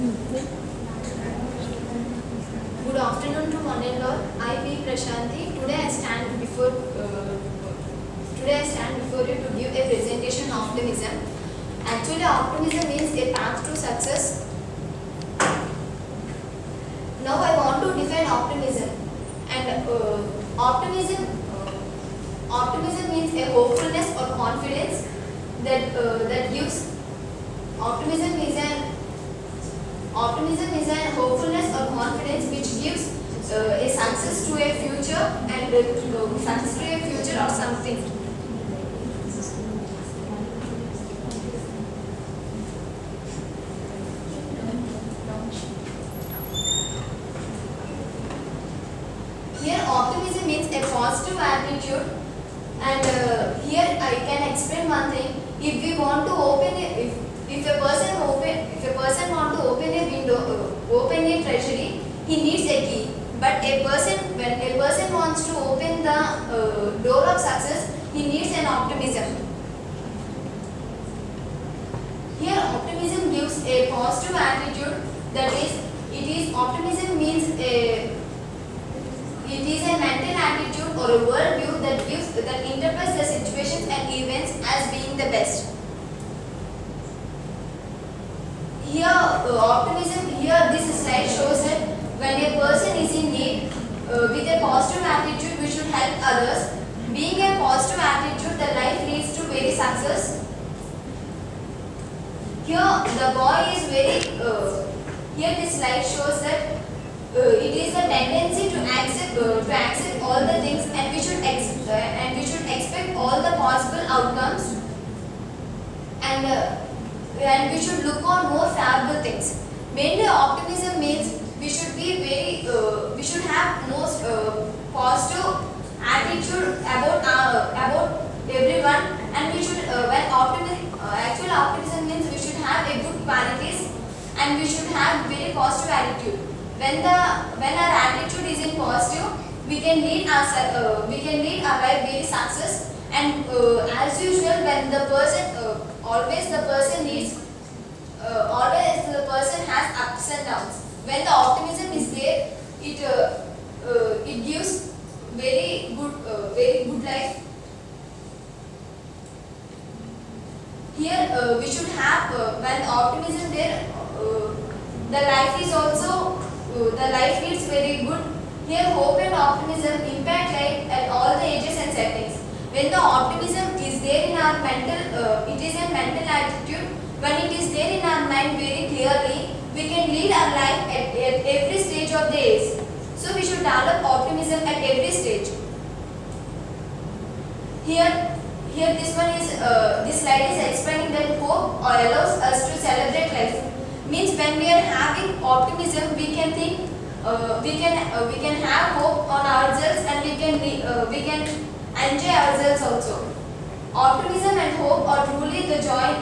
Good afternoon to one and all. I be Prashanti. Today I stand before you to give a presentation on optimism. Actually, optimism means a path to success. Now I want to define optimism. And optimism means a hopefulness or confidence that gives. Optimism is an hopefulness or confidence which gives a success to a future and success to a future or something. Here optimism means a positive attitude, and here I can explain one thing. If we want to open if a person want to open a window, open a treasury, he needs a key. But when a person wants to open the door of success, he needs an optimism. Here optimism gives a positive attitude. That is, optimism means it is a mental attitude or a worldview that interprets the situations and events as being the best. Here this slide shows that when a person is in need, with a positive attitude we should help others. Being a positive attitude, the life leads to very success. Here the boy is here this slide shows that it is a tendency to accept all the things, and we should expect all the possible outcomes, and we should look on more favorable things. Mainly optimism means we should have most positive attitude about everyone, and we should actual optimism means we should have a good qualities, and we should have very positive attitude. When our attitude is in positive, we can lead our life very success. And as usual, when the person always the person has ups and downs. When the optimism is there, it gives very good life. Here we should have when optimism there, the life leads very good. Here hope and optimism impact life at all the ages and settings. When the optimism is there in our it is a mental attitude. When it is there in our mind very clearly, we can lead our life at every stage of the age. So we should develop optimism at every stage. Here this slide is explaining that hope allows us to celebrate life. Means when we are having optimism, we can think, we can have hope on ourselves, and we can enjoy ourselves also. Optimism and hope are truly the joy